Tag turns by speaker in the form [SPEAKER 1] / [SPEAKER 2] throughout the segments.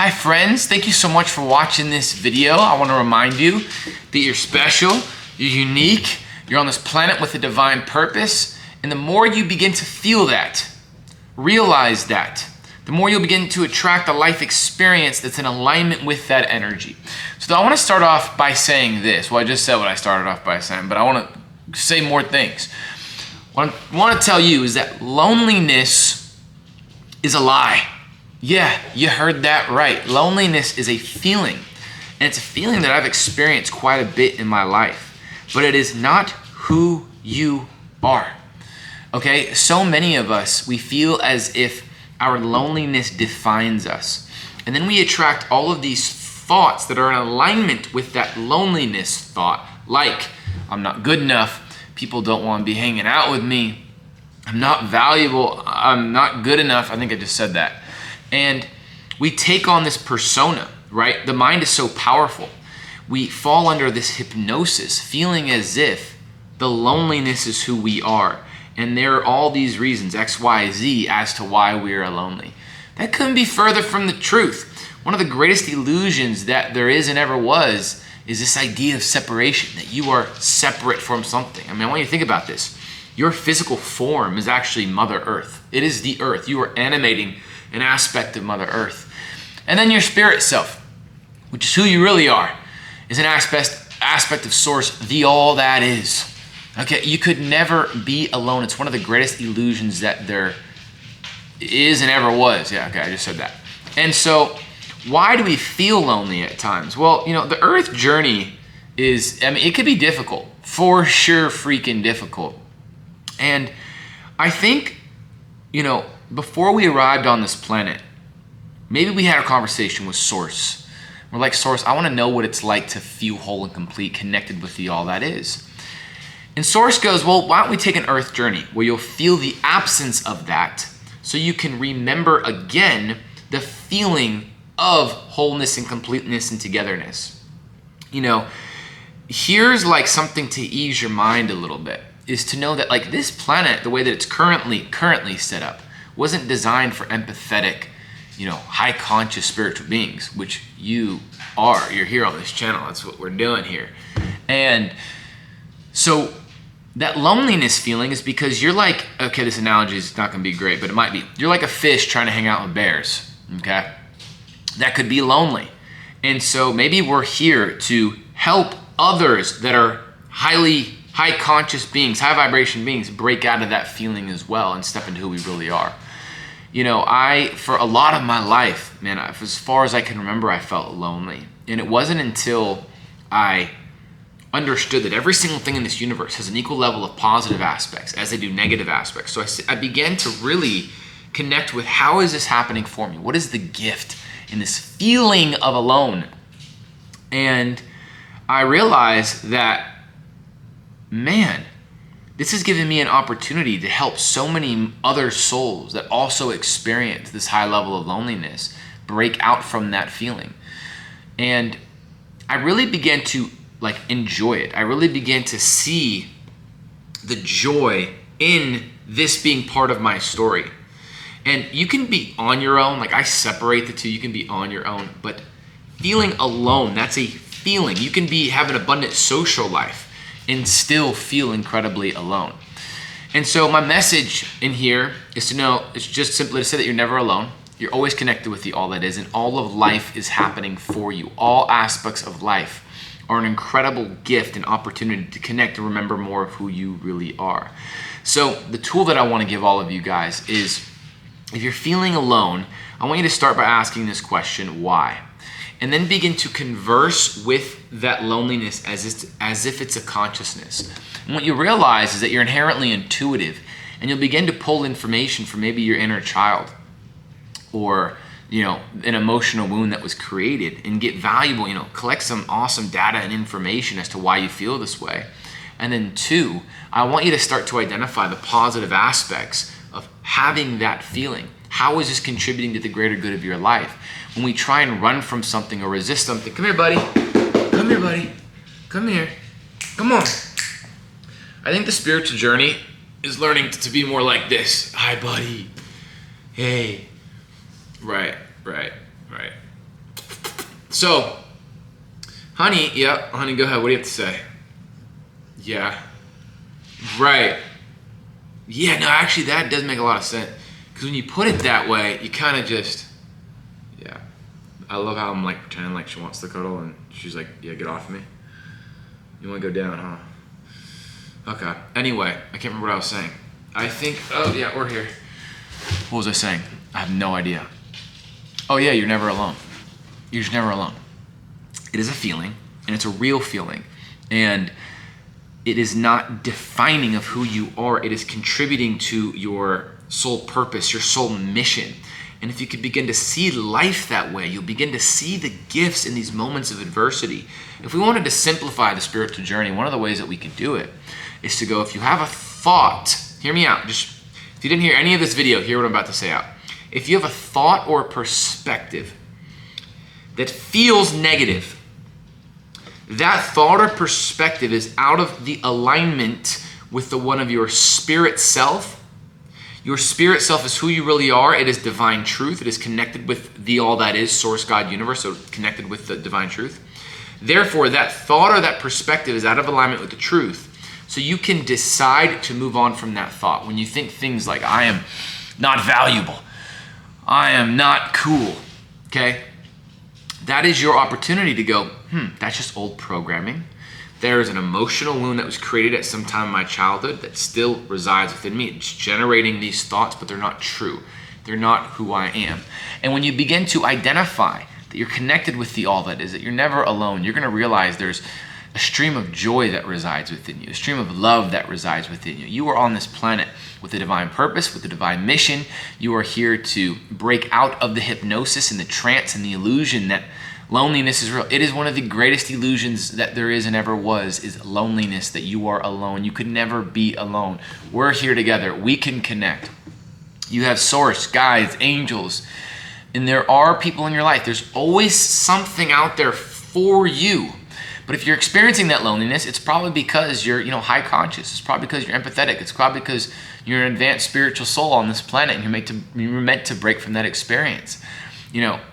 [SPEAKER 1] Hi friends, thank you so much for watching this video. I want to remind you that you're special, you're unique, you're on this planet with a divine purpose, and the more you begin to feel that, realize that, the more you'll begin to attract a life experience that's in alignment with that energy. So I want to start off by saying this. Well, I just said what I started off by saying, but I want to say more things. What I want to tell you is that loneliness is a lie. Yeah, you heard that right. Loneliness is a feeling, and it's a feeling that I've experienced quite a bit in my life, but it is not who you are. Okay, so many of us, we feel as if our loneliness defines us, and then we attract all of these thoughts that are in alignment with that loneliness thought, like, I'm not good enough, people don't want to be hanging out with me, I'm not valuable, I'm not good enough. I think I just said that. And we take on this persona, right? The mind is so powerful. We fall under this hypnosis, feeling as if the loneliness is who we are. And there are all these reasons, X, Y, Z, as to why we are lonely. That couldn't be further from the truth. One of the greatest illusions that there is and ever was is this idea of separation, that you are separate from something. I mean, I want you to think about this. Your physical form is actually Mother Earth. It is the earth. You are animating an aspect of Mother Earth. And then your spirit self, which is who you really are, is an aspect of Source, the all that is. Okay, you could never be alone. It's one of the greatest illusions that there is and ever was. Yeah, okay, I just said that. And so, why do we feel lonely at times? Well, you know, the Earth journey is, I mean, it could be difficult. For sure, freaking difficult. And I think, you know, before we arrived on this planet, maybe we had a conversation with Source. We're like, Source, I want to know what it's like to feel whole and complete, connected with the all that is. And Source goes, well, why don't we take an Earth journey where you'll feel the absence of that so you can remember again the feeling of wholeness and completeness and togetherness. You know, here's like something to ease your mind a little bit, is to know that like this planet, the way that it's currently set up, wasn't designed for empathetic, you know, high conscious spiritual beings, which you are. You're here on this channel. That's what we're doing here. And so that loneliness feeling is because you're like, okay, this analogy is not going to be great, but it might be. You're like a fish trying to hang out with bears, okay? That could be lonely. And so maybe we're here to help others that are high conscious beings, high vibration beings, break out of that feeling as well and step into who we really are. You know, for a lot of my life, man, as far as I can remember, I felt lonely. And it wasn't until I understood that every single thing in this universe has an equal level of positive aspects as they do negative aspects. So I began to really connect with, how is this happening for me? What is the gift in this feeling of alone? And I realized that, man, this has given me an opportunity to help so many other souls that also experience this high level of loneliness break out from that feeling. And I really began to like enjoy it. I really began to see the joy in this being part of my story. And you can be on your own, like I separate the two, you can be on your own, but feeling alone, that's a feeling. You can have an abundant social life and still feel incredibly alone. And so my message in here is to know, it's just simply to say that you're never alone. You're always connected with the all that is, and all of life is happening for you. All aspects of life are an incredible gift and opportunity to connect and remember more of who you really are. So the tool that I want to give all of you guys is, if you're feeling alone, I want you to start by asking this question, why? And then begin to converse with that loneliness as if it's a consciousness. And what you realize is that you're inherently intuitive, and you'll begin to pull information from maybe your inner child, or, you know, an emotional wound that was created, and get valuable, you know, collect some awesome data and information as to why you feel this way. And then two, I want you to start to identify the positive aspects of having that feeling. How is this contributing to the greater good of your life? When we try and run from something or resist something, come here, buddy. Come here, buddy. Come here. Come on. I think the spiritual journey is learning to be more like this. Hi, buddy. Hey. Right. So, honey, yeah, honey, go ahead. What do you have to say? Yeah. Right. Yeah, no, actually that does make a lot of sense. Because when you put it that way, you kind of just, yeah. I love how I'm like pretending like she wants to cuddle and she's like, yeah, get off me. You want to go down, huh? Okay. Anyway, I can't remember what I was saying. I think, oh yeah, we're here. What was I saying? I have no idea. Oh yeah, you're never alone. You're just never alone. It is a feeling, and it's a real feeling. And it is not defining of who you are. It is contributing to your soul purpose, your soul mission. And if you could begin to see life that way, you'll begin to see the gifts in these moments of adversity. If we wanted to simplify the spiritual journey, one of the ways that we could do it is to go, if you have a thought, hear me out. Just if you didn't hear any of this video, hear what I'm about to say out. If you have a thought or a perspective that feels negative, that thought or perspective is out of the alignment with the one of your spirit self. Your spirit self is who you really are. It is divine truth. It is connected with the all that is, source, God, universe, so connected with the divine truth. Therefore, that thought or that perspective is out of alignment with the truth. So you can decide to move on from that thought. When you think things like, I am not valuable, I am not cool, okay? That is your opportunity to go, that's just old programming. There is an emotional wound that was created at some time in my childhood that still resides within me. It's generating these thoughts, but they're not true. They're not who I am. And when you begin to identify that you're connected with the all that is, that you're never alone, you're going to realize there's a stream of joy that resides within you, a stream of love that resides within you. You are on this planet with a divine purpose, with a divine mission. You are here to break out of the hypnosis and the trance and the illusion that loneliness is real. It is one of the greatest illusions that there is and ever was, is loneliness, that you are alone. You could never be alone. We're here together. We can connect. You have source, guides, angels, and there are people in your life. There's always something out there for you. But if you're experiencing that loneliness, it's probably because you're, high conscious. It's probably because you're empathetic. It's probably because you're an advanced spiritual soul on this planet and you're meant to break from that experience.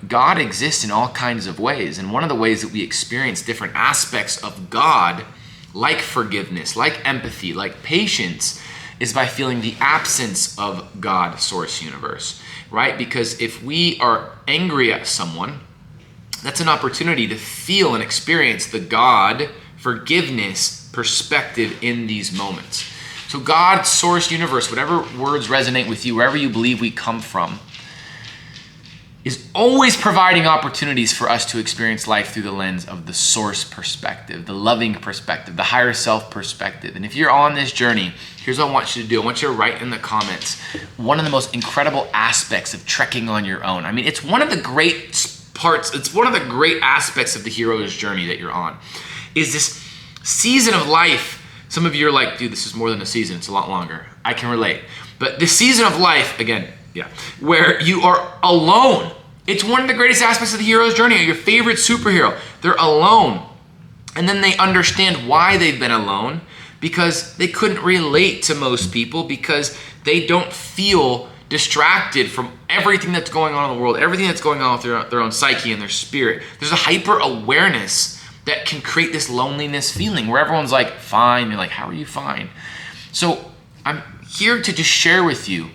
[SPEAKER 1] God exists in all kinds of ways. And one of the ways that we experience different aspects of God, like forgiveness, like empathy, like patience, is by feeling the absence of God, source, universe, right? Because if we are angry at someone, that's an opportunity to feel and experience the God forgiveness perspective in these moments. So God, source, universe, whatever words resonate with you, wherever you believe we come from, is always providing opportunities for us to experience life through the lens of the source perspective, the loving perspective, the higher self perspective. And if you're on this journey, here's what I want you to do. I want you to write in the comments one of the most incredible aspects of trekking on your own. I mean, it's one of the great parts, it's one of the great aspects of the hero's journey that you're on, is this season of life. Some of you are like, dude, this is more than a season, it's a lot longer. I can relate. But this season of life, again, where you are alone. It's one of the greatest aspects of the hero's journey. Your favorite superhero, they're alone. And then they understand why they've been alone, because they couldn't relate to most people, because they don't feel distracted from everything that's going on in the world, everything that's going on with their own psyche and their spirit. There's a hyper awareness that can create this loneliness feeling where everyone's like, fine. You're like, how are you fine? So I'm here to just share with you,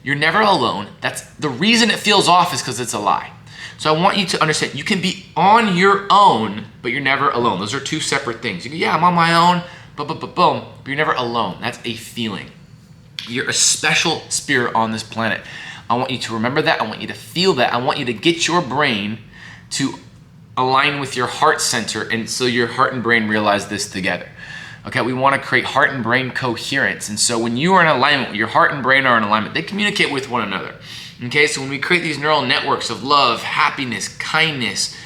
[SPEAKER 1] you're never alone. That's the reason it feels off, is because it's a lie. So I want you to understand, you can be on your own, but you're never alone. Those are two separate things. You go, yeah, I'm on my own, boom, but you're never alone. That's a feeling. You're a special spirit on this planet. I want you to remember that. I want you to feel that. I want you to get your brain to align with your heart center, and so your heart and brain realize this together. Okay, we want to create heart and brain coherence. And so when you are in alignment, your heart and brain are in alignment, they communicate with one another. Okay, so when we create these neural networks of love, happiness, kindness,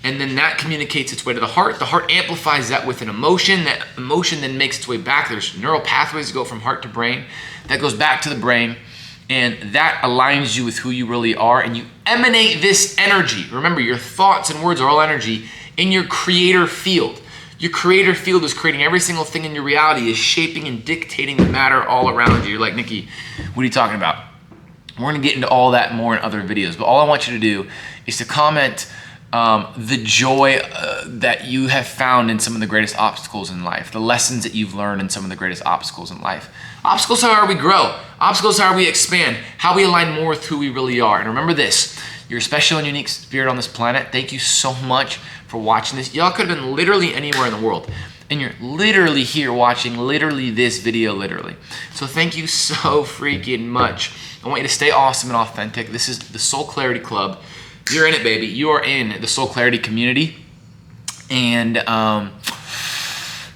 [SPEAKER 1] and then that communicates its way to the heart amplifies that with an emotion. That emotion then makes its way back. There's neural pathways that go from heart to brain. That goes back to the brain, and that aligns you with who you really are, and you emanate this energy. Remember, your thoughts and words are all energy in your creator field. Your creator field is creating every single thing in your reality, is shaping and dictating the matter all around you. You're like, Nikki, what are you talking about? We're gonna get into all that more in other videos, but all I want you to do is to comment the joy that you have found in some of the greatest obstacles in life, the lessons that you've learned in some of the greatest obstacles in life. Obstacles are how we grow. Obstacles are how we expand, how we align more with who we really are. And remember this, you're a special and unique spirit on this planet. Thank you so much for watching this. Y'all could have been literally anywhere in the world, and you're literally here watching literally this video, literally. So thank you so freaking much. I want you to stay awesome and authentic. This is the Soul Clarity Club. You're in it, baby. You are in the Soul Clarity community. And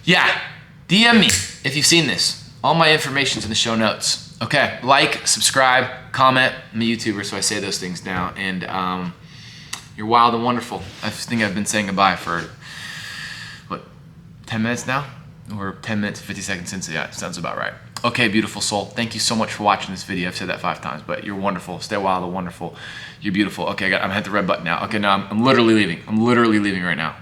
[SPEAKER 1] yeah, DM me if you've seen this. All my information's in the show notes. Okay, like, subscribe, comment. I'm a YouTuber, so I say those things now. And you're wild and wonderful. I think I've been saying goodbye for, what, 10 minutes now? Or 10 minutes, 50 seconds since, yeah, sounds about right. Okay, beautiful soul. Thank you so much for watching this video. I've said that 5 times, but you're wonderful. Stay wild and wonderful. You're beautiful. Okay, I'm gonna hit the red button now. Okay, now I'm literally leaving. I'm literally leaving right now.